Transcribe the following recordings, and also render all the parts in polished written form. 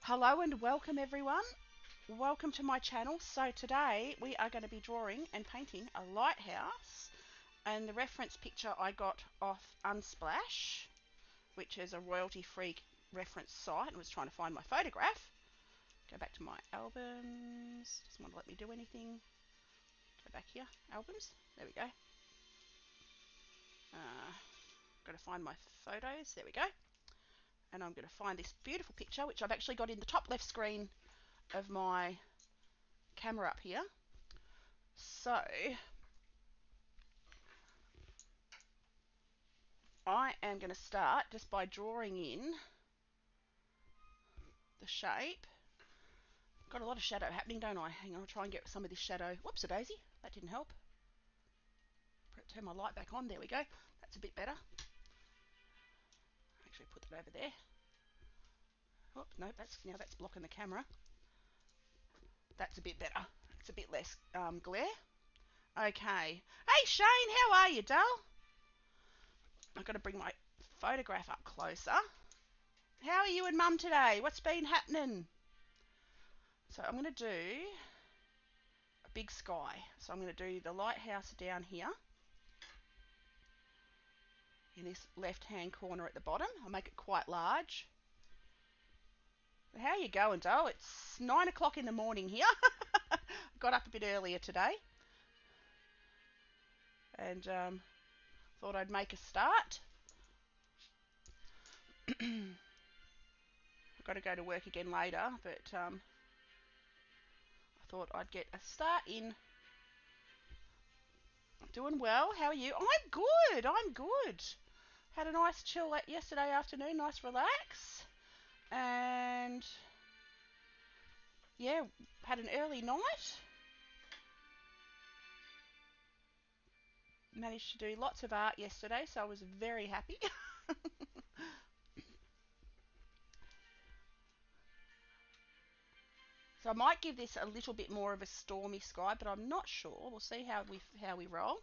Hello and welcome everyone. Welcome to my channel. So today we are going to be drawing and painting a lighthouse, and the reference picture I got off Unsplash, which is a royalty-free reference site. I was trying to find my photograph. Go back to my albums. Doesn't want to let me do anything. Go back here. Albums. There we go. Got to find my photos. There we go. And I'm going to find this beautiful picture, which I've actually got in the top left screen of my camera up here. So I am going to start just by drawing in the shape. Got a lot of shadow happening, don't I? Hang on, I'll try and get some of this shadow. Whoops, a daisy. That didn't help. Turn my light back on. There we go. That's a bit better. Actually put that over there. Oh, no, now that's blocking the camera. That's a bit better. It's a bit less glare. Okay. Hey Shane, how are you, doll? I've got to bring my photograph up closer. How are you and Mum today? What's been happening? So I'm going to do a big sky. So I'm going to do the lighthouse down here in this left-hand corner at the bottom. I'll make it quite large. How are you going, doll? It's 9 o'clock in the morning here. Got up a bit earlier today and thought I'd make a start. I've got to go to work again later, but I thought I'd get a start in. Doing well. How are you? I'm good. I'm good. Had a nice chill yesterday afternoon. Nice relax. And yeah, had an early night. Managed to do lots of art yesterday, so I was very happy. So I might give this a little bit more of a stormy sky, but I'm not sure. We'll see how we roll.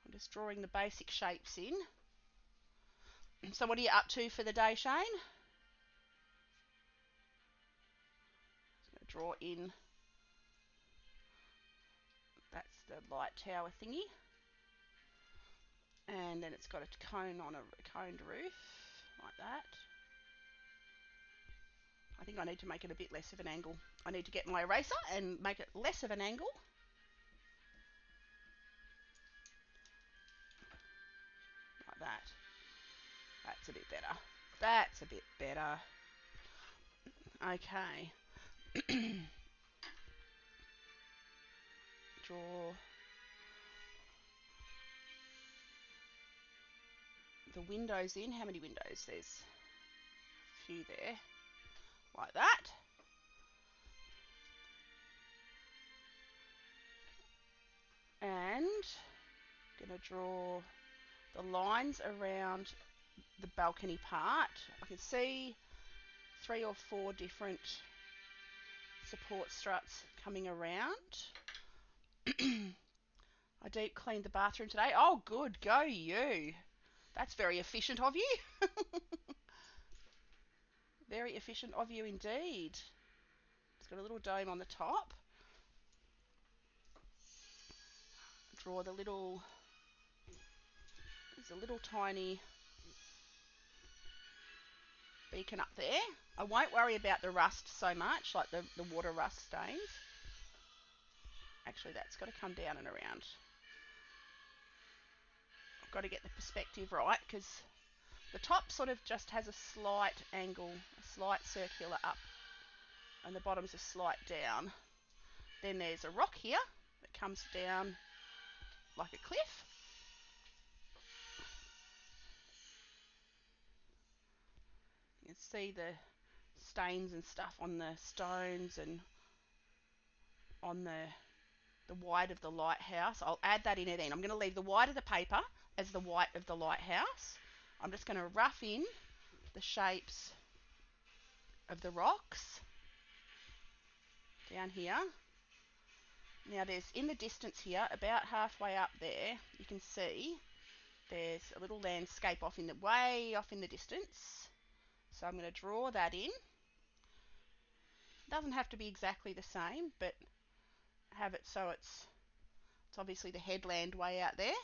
I'm just drawing the basic shapes in. So what are you up to for the day, Shane? Just going to draw in. That's the light tower thingy. And then it's got a cone on a coned roof, like that. I think I need to make it a bit less of an angle. I need to get my eraser and make it less of an angle. Like that. That's a bit better. That's a bit better. Okay. Draw the windows in. How many windows? There's a few there. Like that. And I'm going to draw the lines around the balcony part. I can see 3 or 4 different support struts coming around. I deep cleaned the bathroom today. Oh, good. Go you. That's very efficient of you. Very efficient of you indeed. It's got a little dome on the top. Draw the little... There's a little tiny beacon up there. I won't worry about the rust so much, like the water rust stains. Actually, that's got to come down and around. I've got to get the perspective right, because the top sort of just has a slight angle, a slight circular up, and the bottom's a slight down. Then there's a rock here that comes down like a cliff. You can see the stains and stuff on the stones and on the white of the lighthouse. I'll add that in at the end. I'm going to leave the white of the paper as the white of the lighthouse. I'm just going to rough in the shapes of the rocks down here. Now there's, in the distance here, about halfway up there, you can see there's a little landscape way off in the distance. So I'm going to draw that in. Doesn't have to be exactly the same, but have it so it's obviously the headland way out there.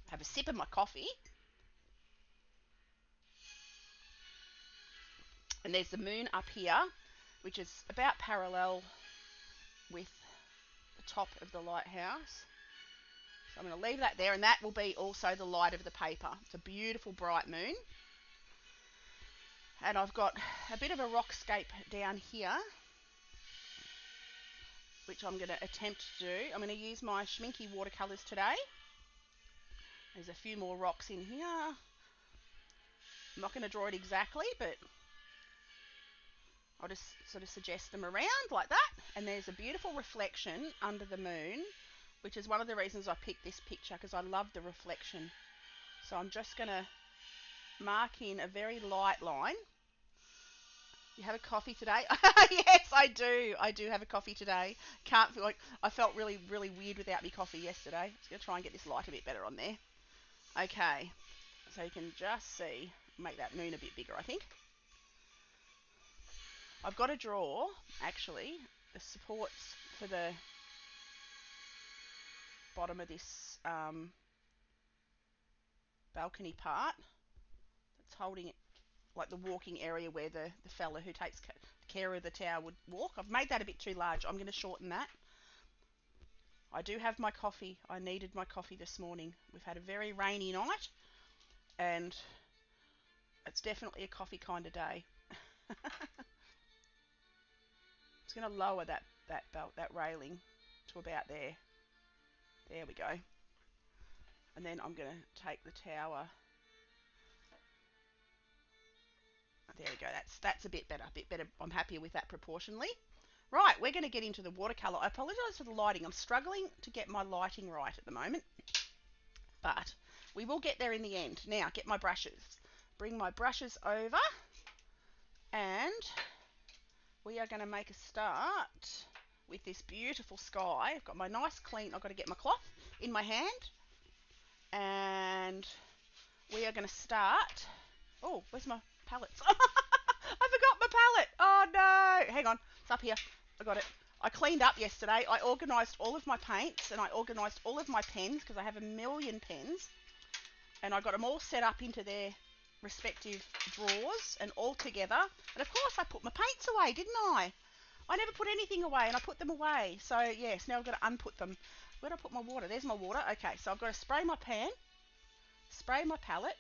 Have a sip of my coffee. And there's the moon up here, which is about parallel with the top of the lighthouse. So I'm going to leave that there, and that will be also the light of the paper. It's a beautiful bright moon. And I've got a bit of a rockscape down here, which I'm going to attempt to do. I'm going to use my Schminky watercolours today. There's a few more rocks in here. I'm not going to draw it exactly, but I'll just sort of suggest them around like that. And there's a beautiful reflection under the moon, which is one of the reasons I picked this picture, because I love the reflection. So I'm just going to mark in a very light line. You have a coffee today? Yes, I do. I do have a coffee today. Can't feel like I felt really, really weird without my coffee yesterday. I'm just going to try and get this light a bit better on there. Okay, so you can just see, make that moon a bit bigger, I think. I've got to draw, actually, the supports for the bottom of this balcony part that's holding it, like the walking area where the fella who takes care of the tower would walk. I've made that a bit too large. I'm going to shorten that. I do have my coffee. I needed my coffee this morning. We've had a very rainy night, and it's definitely a coffee kind of day. It's going to lower that railing to about there. There we go. And then I'm going to take the tower. There we go. That's a bit better. I'm happier with that proportionally. Right, we're going to get into the watercolour. I apologise for the lighting. I'm struggling to get my lighting right at the moment, but we will get there in the end. Now, get my brushes. Bring my brushes over, and we are going to make a start with this beautiful sky. I've got my nice clean, I've got to get my cloth in my hand, and we are going to start. Oh, where's my palettes? I forgot my palette. Oh no, hang on, it's up here. I got it. I cleaned up yesterday. I organised all of my paints, and I organised all of my pens, because I have a million pens, and I got them all set up into their respective drawers and all together. And of course I put my paints away, didn't I? I never put anything away, and I put them away. So yes, now I've got to unput them. Where did I put my water? There's my water. Okay, so I've got to spray my pan, spray my palette,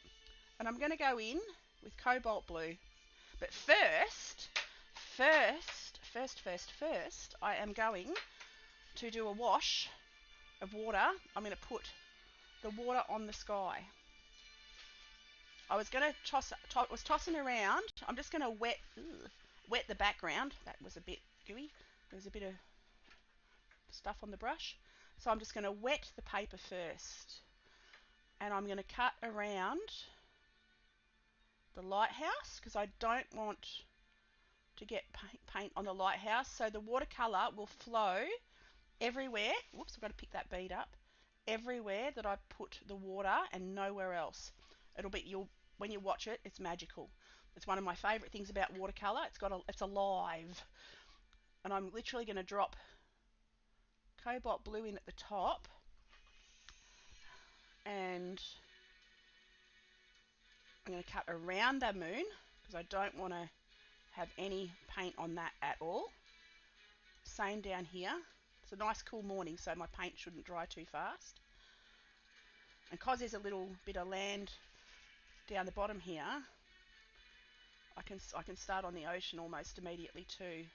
and I'm going to go in with cobalt blue. But first, I am going to do a wash of water. I'm going to put the water on the sky. I was going to was tossing around. I'm just going to wet the background. That was a bit gooey. There's a bit of stuff on the brush. So I'm just going to wet the paper first. And I'm going to cut around the lighthouse, because I don't want to get paint on the lighthouse. So the watercolour will flow everywhere. Whoops, I've got to pick that bead up. Everywhere that I put the water, and nowhere else. It'll be, when you watch it, it's magical. It's one of my favourite things about watercolour. It's alive. And I'm literally going to drop cobalt blue in at the top, and I'm going to cut around the moon, because I don't want to have any paint on that at all. Same down here. It's a nice cool morning, so my paint shouldn't dry too fast. And because there's a little bit of land down the bottom here, I can start on the ocean almost immediately too.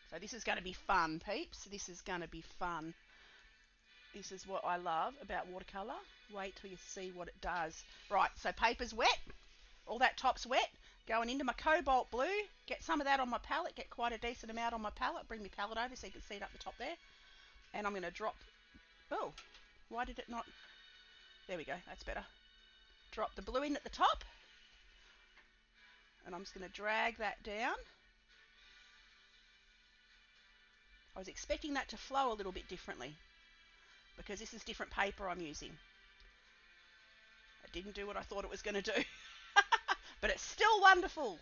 So this is going to be fun, peeps. This is going to be fun. This is what I love about watercolour. Wait till you see what it does. Right, so paper's wet. All that top's wet. Going into my cobalt blue. Get some of that on my palette. Get quite a decent amount on my palette. Bring my palette over so you can see it up the top there. And I'm going to drop... Oh, why did it not... There we go, that's better. Drop the blue in at the top. And I'm just going to drag that down. I was expecting that to flow a little bit differently, because this is different paper I'm using. It didn't do what I thought it was going to do. but it's still wonderful.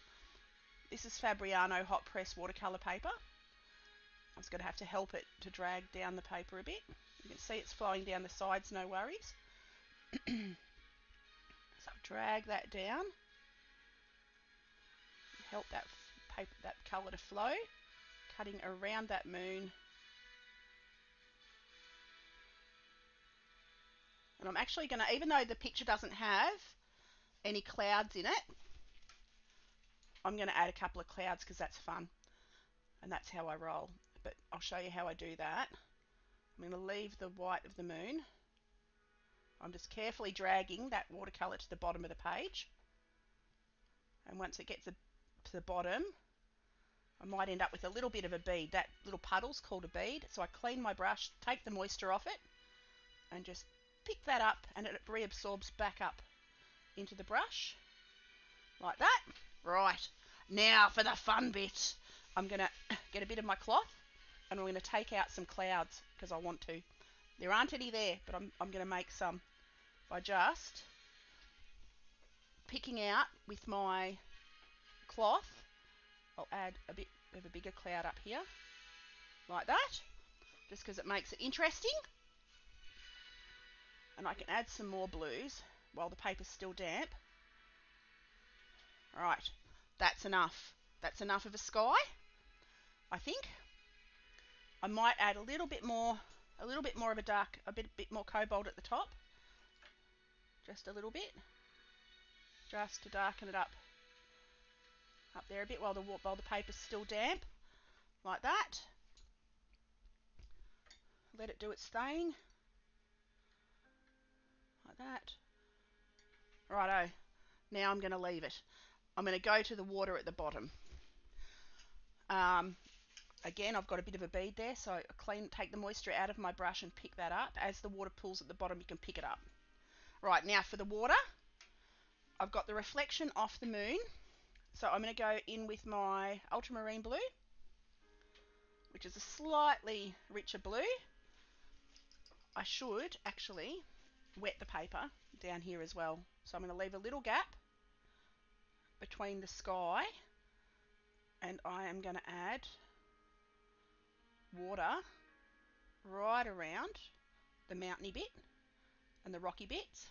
This is Fabriano hot press watercolour paper. I'm just going to have to help it to drag down the paper a bit. You can see it's flowing down the sides, no worries. So drag that down. Help that paper, that colour to flow. Cutting around that moon. And I'm actually going to, even though the picture doesn't have any clouds in it, I'm going to add a couple of clouds because that's fun. And that's how I roll. But I'll show you how I do that. I'm going to leave the white of the moon. I'm just carefully dragging that watercolour to the bottom of the page. And once it gets to the bottom, I might end up with a little bit of a bead. That little puddle's called a bead. So I clean my brush, take the moisture off it, and just pick that up, and it reabsorbs back up into the brush. Like that. Right. Now for the fun bit. I'm going to get a bit of my cloth, and I'm going to take out some clouds because I want to. There aren't any there, but I'm going to make some by just picking out with my cloth. I'll add a bit of a bigger cloud up here, like that, just because it makes it interesting. And I can add some more blues while the paper's still damp. Right, that's enough. That's enough of a sky, I think. I might add a little bit more of a dark, a bit more cobalt at the top. Just a little bit, just to darken it up there a bit while the paper's still damp, like that. Let it do its thing, like that. Righto. Now I'm going to leave it. I'm going to go to the water at the bottom. Again, I've got a bit of a bead there, so I take the moisture out of my brush and pick that up. As the water pools at the bottom, you can pick it up. Right, now for the water, I've got the reflection off the moon. So I'm going to go in with my ultramarine blue, which is a slightly richer blue. I should actually wet the paper down here as well. So I'm going to leave a little gap between the sky, and I am going to add water right around the mountainy bit and the rocky bits.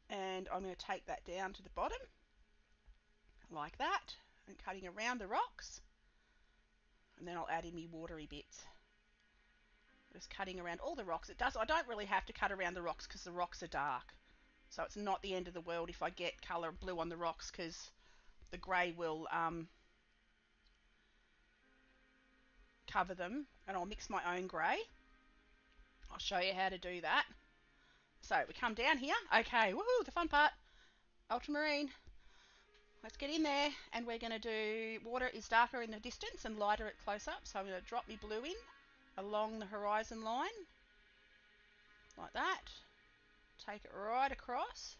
And I'm going to take that down to the bottom, like that, and cutting around the rocks. And then I'll add in my watery bits. Just cutting around all the rocks. I don't really have to cut around the rocks because the rocks are dark. So it's not the end of the world if I get colour blue on the rocks, because the grey will cover them, and I'll mix my own grey. I'll show you how to do that. So we come down here. Okay, woohoo, the fun part. Ultramarine. Let's get in there, and we're going to do water is darker in the distance and lighter at close up. So I'm going to drop my blue in along the horizon line, like that. Take it right across.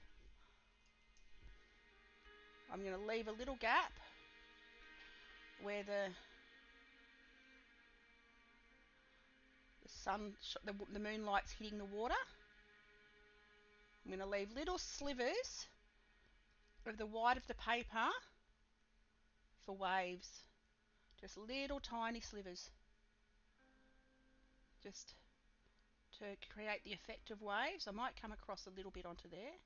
I'm going to leave a little gap where the the moonlight's hitting the water. I'm going to leave little slivers of the white of the paper for waves. Just little tiny slivers. Just to create the effect of waves. I might come across a little bit onto there.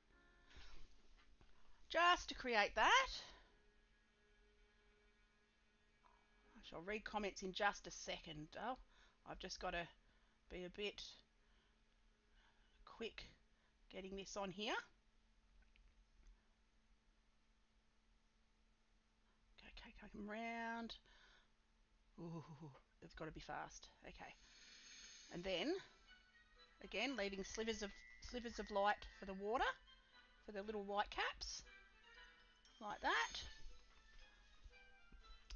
Just to create that. I shall read comments in just a second. Oh, I've just got to be a bit quick getting this on here. Okay, come round. Ooh, it's got to be fast. Okay, and then again leaving slivers of light for the water, for the little white caps, like that.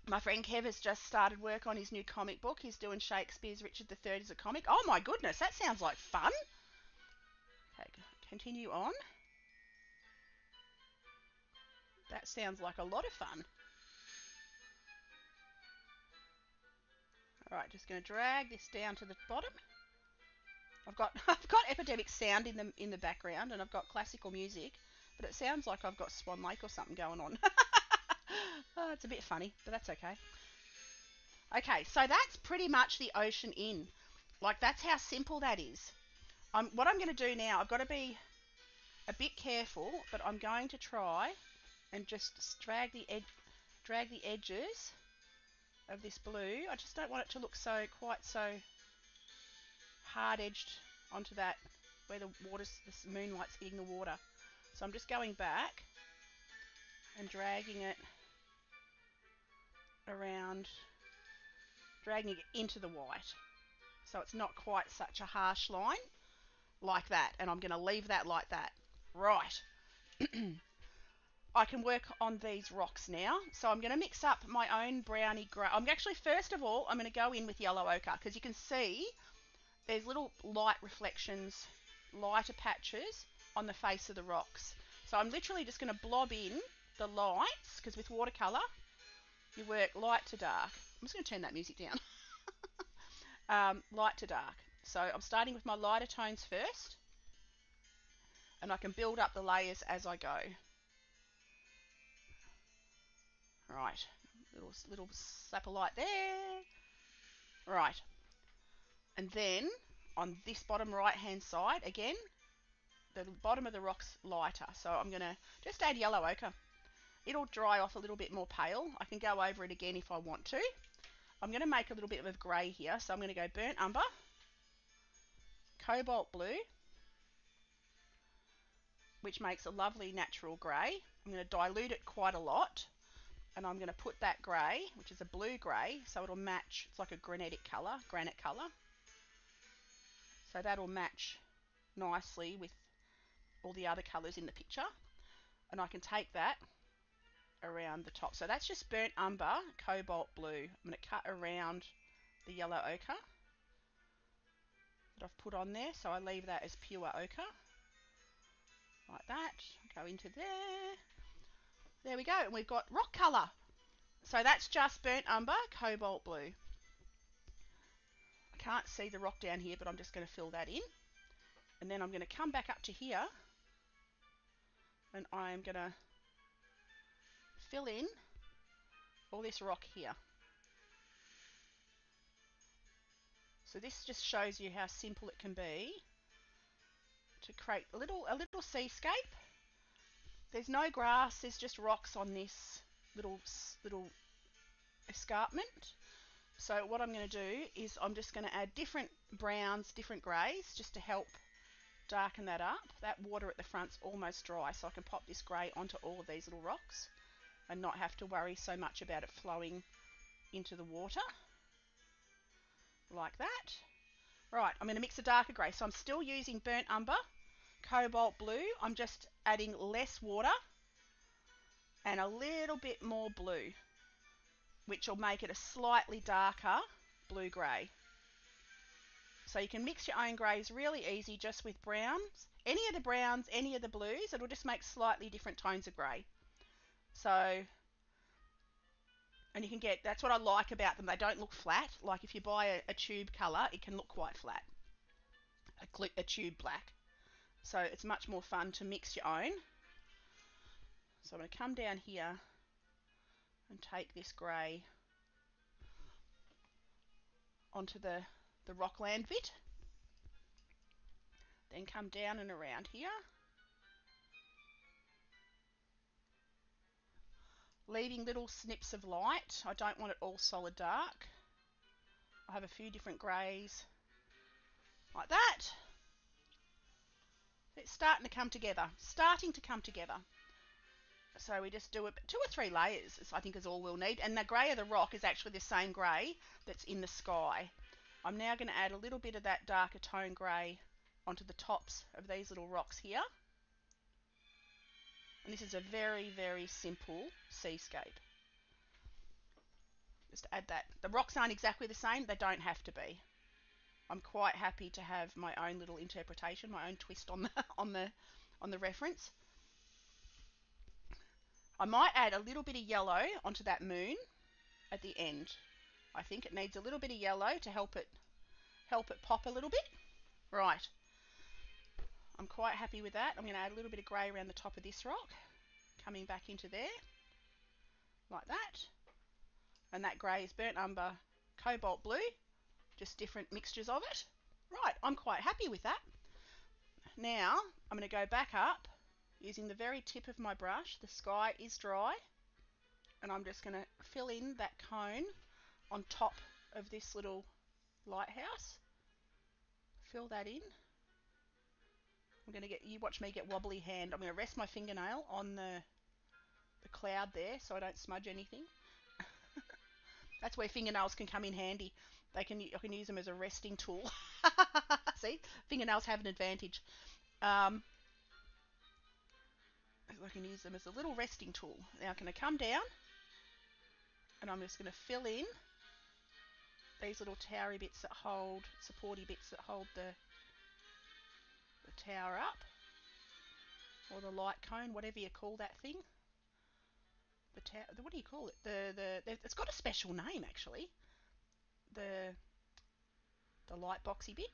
My friend Kev has just started work on his new comic book. He's doing Shakespeare's Richard III as a comic. Oh my goodness, that sounds like fun. Okay, continue on. That sounds like a lot of fun. Alright, just going to drag this down to the bottom. I've got Epidemic Sound in the background, and I've got classical music. but it sounds like I've got Swan Lake or something going on. Oh, it's a bit funny, but that's okay. Okay, so that's pretty much the ocean in. Like, that's how simple that is. What I'm going to do now, I've got to be a bit careful, but I'm going to try and just drag the edges of this blue. I just don't want it to look quite so hard edged onto that where the moonlight's hitting the water. So I'm just going back and dragging it around, dragging it into the white. So it's not quite such a harsh line like that. And I'm going to leave that like that. Right. I can work on these rocks now. So I'm going to mix up my own brownie grey. First of all, I'm going to go in with yellow ochre, because you can see there's little light reflections, lighter patches on the face of the rocks. So I'm literally just going to blob in the lights, because with watercolour, you work light to dark. I'm just going to turn that music down. Light to dark. So I'm starting with my lighter tones first, and I can build up the layers as I go. Right, little slap of light there. Right, and then on this bottom right hand side, again, the bottom of the rock's lighter. So I'm going to just add yellow ochre. It'll dry off a little bit more pale. I can go over it again if I want to. I'm going to make a little bit of grey here. So I'm going to go burnt umber, cobalt blue, which makes a lovely natural grey. I'm going to dilute it quite a lot, and I'm going to put that grey, which is a blue grey, so it'll match. It's like a granite colour. So that'll match nicely with all the other colours in the picture. And I can take that around the top. So that's just burnt umber, cobalt blue. I'm going to cut around the yellow ochre that I've put on there. So I leave that as pure ochre. Like that. Go into there. There we go. And we've got rock colour. So that's just burnt umber, cobalt blue. I can't see the rock down here, but I'm just going to fill that in. And then I'm going to come back up to here, and I'm going to fill in all this rock here. So this just shows you how simple it can be to create a little seascape. There's no grass, there's just rocks on this little escarpment. So what I'm going to do is I'm just going to add different browns, different greys, just to help darken that up. That water at the front's almost dry, so I can pop this grey onto all of these little rocks and not have to worry so much about it flowing into the water. Like that. Right, I'm going to mix a darker grey. So I'm still using burnt umber, cobalt blue. I'm just adding less water and a little bit more blue, which will make it a slightly darker blue-grey. So you can mix your own greys really easy just with browns. Any of the browns, any of the blues, it'll just make slightly different tones of grey. So, and you can get, that's what I like about them, they don't look flat. Like if you buy a tube colour, it can look quite flat, a tube black. So it's much more fun to mix your own. So I'm going to come down here and take this grey onto the rockland bit. Then come down and around here. Leaving little snips of light. I don't want it all solid dark. I have a few different greys like that. It's starting to come together. So we just do it 2 or 3 layers, I think is all we'll need. And the grey of the rock is actually the same grey that's in the sky. I'm now going to add a little bit of that darker tone grey onto the tops of these little rocks here. And this is a very, very simple seascape. Just add that. The rocks aren't exactly the same. They don't have to be. I'm quite happy to have my own little interpretation, my own twist on the reference. I might add a little bit of yellow onto that moon at the end. I think it needs a little bit of yellow to help it pop a little bit. Right. I'm quite happy with that. I'm going to add a little bit of grey around the top of this rock, coming back into there, like that. And that grey is burnt umber, cobalt blue, just different mixtures of it. Right, I'm quite happy with that. Now, I'm going to go back up using the very tip of my brush. The sky is dry, and I'm just going to fill in that cone on top of this little lighthouse. Fill that in. I'm going to get, you watch me get wobbly hand. I'm going to rest my fingernail on the cloud there so I don't smudge anything. That's where fingernails can come in handy. I can use them as a resting tool. See, fingernails have an advantage. I can use them as a little resting tool. Now I'm going to come down, and I'm just going to fill in these little towery bits that hold, supporty bits that hold the tower up, or the light cone, whatever you call that thing. What do you call it? It's got a special name actually. The light boxy bit.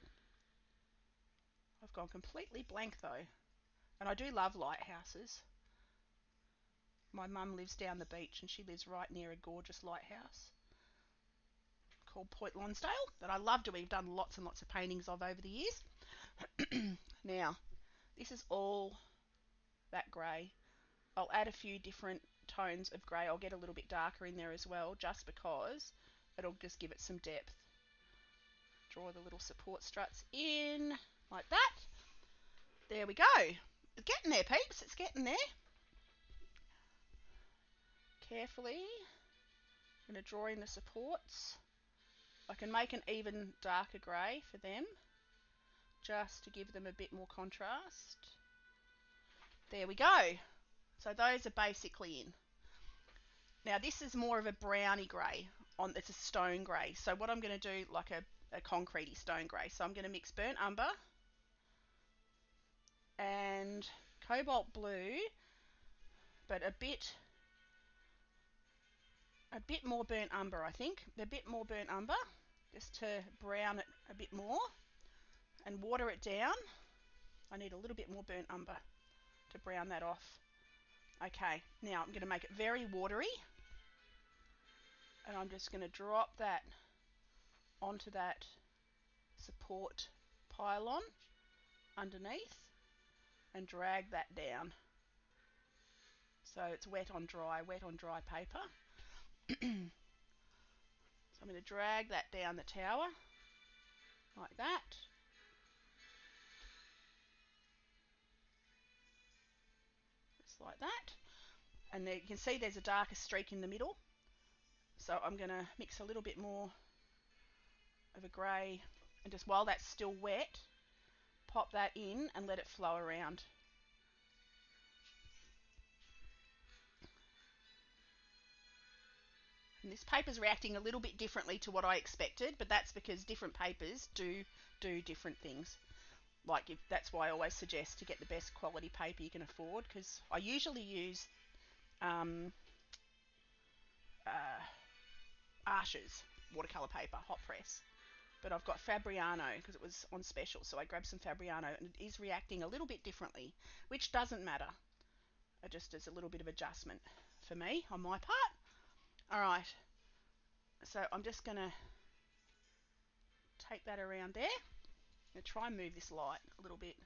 I've gone completely blank though, and I do love lighthouses. My mum lives down the beach, and she lives right near a gorgeous lighthouse called Point Lonsdale that I love to. We've done lots and lots of paintings of over the years. Now, this is all that grey. I'll add a few different tones of grey. I'll get a little bit darker in there as well, just because it'll just give it some depth. Draw the little support struts in like that. There we go. It's getting there, peeps. It's getting there. Carefully, I'm going to draw in the supports. I can make an even darker grey for them, just to give them a bit more contrast. There we go. So those are basically in. Now this is more of a browny grey. It's a stone grey. So what I'm going to do, like a concretey stone grey. So I'm going to mix burnt umber and cobalt blue, but a bit more burnt umber, I think. A bit more burnt umber, just to brown it a bit more and water it down. I need a little bit more burnt umber to brown that off. Okay, now I'm going to make it very watery, and I'm just going to drop that onto that support pylon underneath and drag that down. So it's wet on dry paper. So I'm going to drag that down the tower like that. Just like that. And there you can see there's a darker streak in the middle. So I'm going to mix a little bit more of a grey, and just while that's still wet, pop that in and let it flow around. And this paper's reacting a little bit differently to what I expected, but that's because different papers do different things. That's why I always suggest to get the best quality paper you can afford, because I usually use Arches watercolour paper, hot press. But I've got Fabriano because it was on special, so I grabbed some Fabriano, and it is reacting a little bit differently, which doesn't matter. It just is a little bit of adjustment for me on my part. Alright, so I'm just going to take that around there. I'm going to try and move this light a little bit.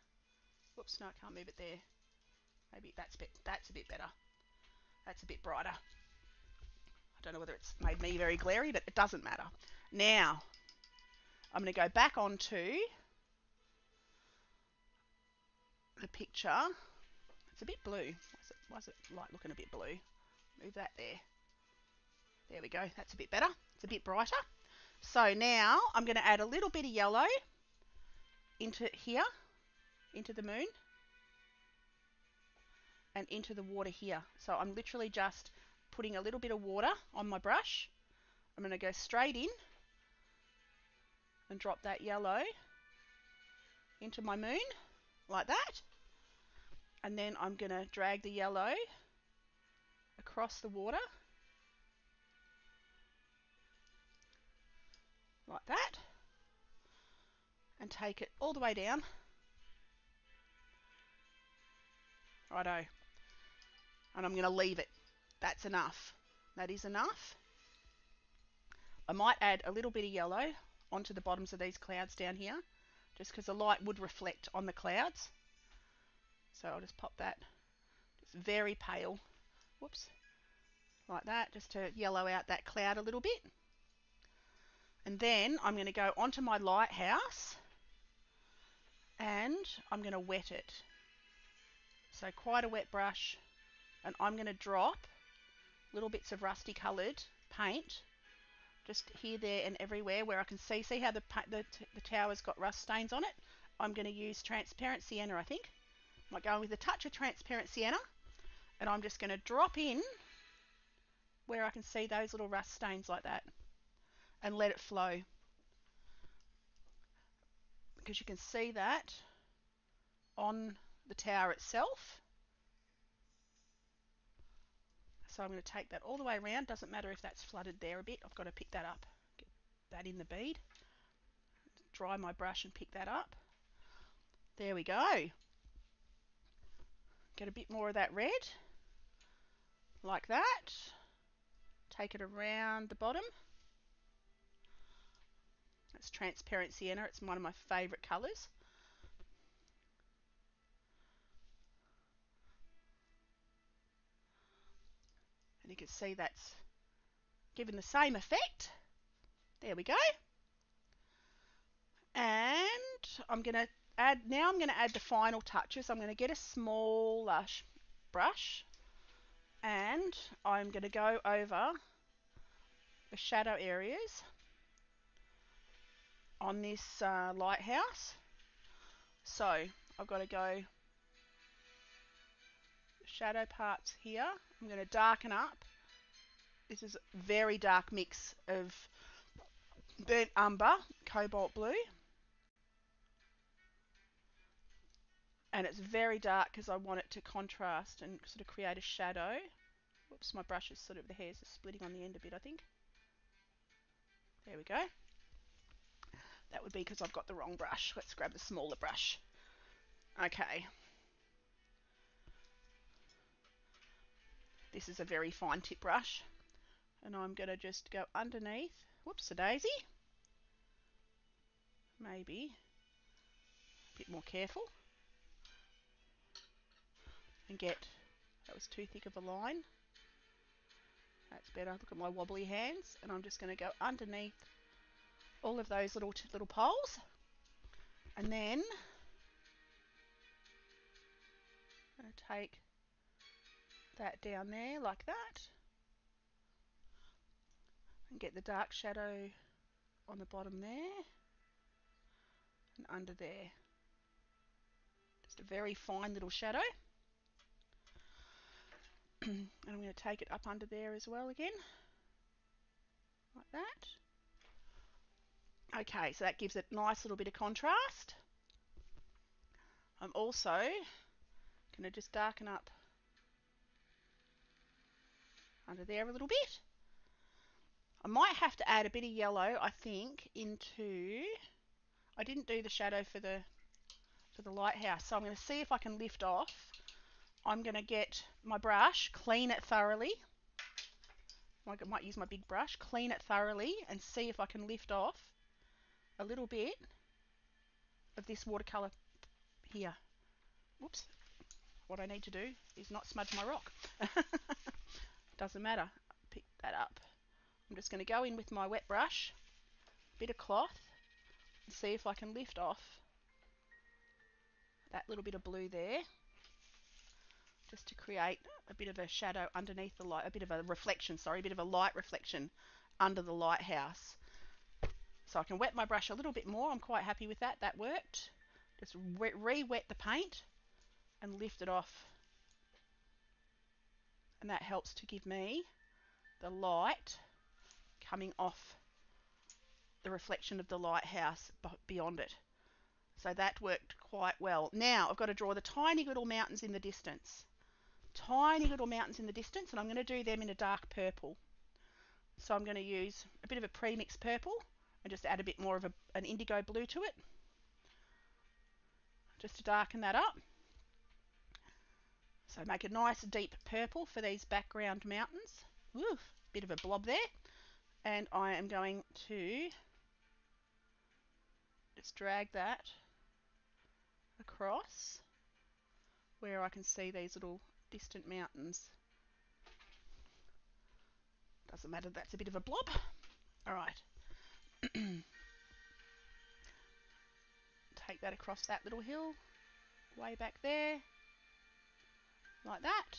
Whoops, no, I can't move it there. Maybe that's a bit better. That's a bit brighter. I don't know whether it's made me very glary, but it doesn't matter. Now, I'm going to go back onto the picture. It's a bit blue. Why is it light looking a bit blue? Move that there. There we go. That's a bit better. It's a bit brighter. So now I'm going to add a little bit of yellow into here, into the moon, and into the water here. So I'm literally just putting a little bit of water on my brush. I'm going to go straight in and drop that yellow into my moon, like that. And then I'm going to drag the yellow across the water, like that, and take it all the way down Righto. And I'm going to leave it. That's enough. That is enough. I might add a little bit of yellow onto the bottoms of these clouds down here, just because the light would reflect on the clouds. So I'll just pop that, just very pale, whoops, like that, just to yellow out that cloud a little bit. And then I'm going to go onto my lighthouse and I'm going to wet it. So quite a wet brush, and I'm going to drop little bits of rusty coloured paint just here, there and everywhere where I can see how the tower's got rust stains on it. I'm going to use transparent sienna, I think. I'm going with a touch of transparent sienna, and I'm just going to drop in where I can see those little rust stains like that and let it flow, because you can see that on the tower itself. So I'm going to take that all the way around. Doesn't matter if that's flooded there a bit. I've got to pick that up. Get that in the bead. Dry my brush and pick that up. There we go. Get a bit more of that red, like that. Take it around the bottom. That's transparent sienna. It's one of my favourite colours. And you can see that's given the same effect. There we go. And I'm going to add the final touches. I'm going to get a small brush, and I'm going to go over the shadow areas on this lighthouse. So I've got to go shadow parts here. I'm going to darken up. This is a very dark mix of burnt umber, cobalt blue, and it's very dark because I want it to contrast and sort of create a shadow. Whoops, my brush is sort of, the hairs are splitting on the end a bit, I think. There we go. That would be because I've got the wrong brush. Let's grab the smaller brush. Okay. This is a very fine tip brush, and I'm going to just go underneath. Whoops, a daisy. Maybe a bit more careful. And get, that was too thick of a line. That's better. Look at my wobbly hands, and I'm just going to go underneath all of those little poles, and then I'm going to take that down there like that, and get the dark shadow on the bottom there and under there. Just a very fine little shadow. And I'm going to take it up under there as well again, like that. Okay, so that gives it a nice little bit of contrast. I'm also going to just darken up under there a little bit. I might have to add a bit of yellow, I think, into... I didn't do the shadow for the lighthouse, so I'm going to see if I can lift off. I'm going to get my brush, clean it thoroughly. I might use my big brush, clean it thoroughly, and see if I can lift off a little bit of this watercolour here. Whoops. What I need to do is not smudge my rock. Doesn't matter. Pick that up. I'm just going to go in with my wet brush, bit of cloth, and see if I can lift off that little bit of blue there, just to create a bit of a shadow underneath the light, a bit of a reflection, sorry, a bit of a light reflection under the lighthouse. So I can wet my brush a little bit more. I'm quite happy with that. That worked. Just re-wet the paint and lift it off. And that helps to give me the light coming off the reflection of the lighthouse beyond it. So that worked quite well. Now I've got to draw the tiny little mountains in the distance. Tiny little mountains in the distance, and I'm going to do them in a dark purple. So I'm going to use a bit of a pre-mixed purple and just add a bit more of an indigo blue to it, just to darken that up. So make a nice deep purple for these background mountains. Woo, bit of a blob there. And I am going to just drag that across where I can see these little distant mountains. Doesn't matter, that's a bit of a blob. Alright. Take that across that little hill, way back there, like that.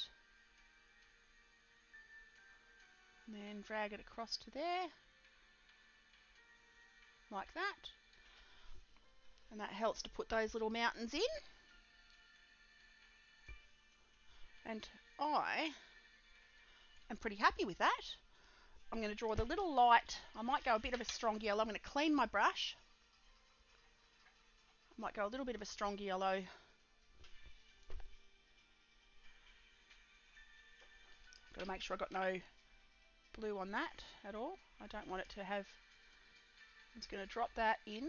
And then drag it across to there, like that. And that helps to put those little mountains in. And I am pretty happy with that. I'm going to draw the little light. I might go a bit of a strong yellow. I'm going to clean my brush. I might go a little bit of a strong yellow. Got to make sure I've got no blue on that at all. I don't want it to have... I'm just going to drop that in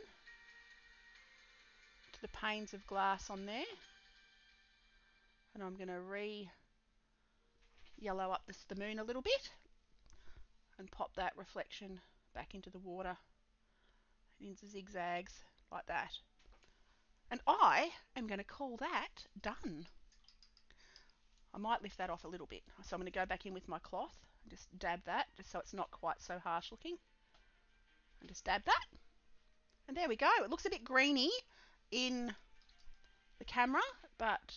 to the panes of glass on there. And I'm going to re-yellow up the moon a little bit and pop that reflection back into the water into zigzags like that. And I am going to call that done. I might lift that off a little bit. So I'm going to go back in with my cloth and just dab that, just so it's not quite so harsh looking. And just dab that. And there we go. It looks a bit greeny in the camera, but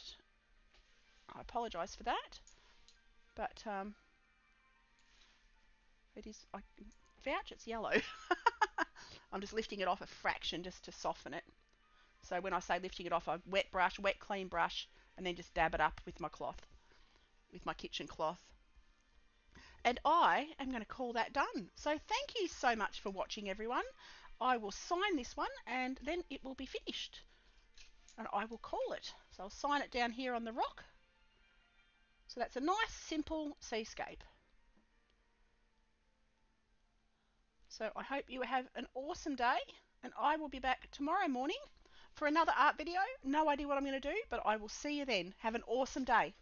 I apologise for that. But it is, I vouch it's yellow. I'm just lifting it off a fraction just to soften it. So when I say lifting it off, I wet clean brush, and then just dab it up with my cloth, with my kitchen cloth. And I am going to call that done. So thank you so much for watching, everyone. I will sign this one and then it will be finished. And I will call it. So I'll sign it down here on the rock. So that's a nice, simple seascape. So I hope you have an awesome day, and I will be back tomorrow morning for another art video. No idea what I'm going to do, but I will see you then. Have an awesome day.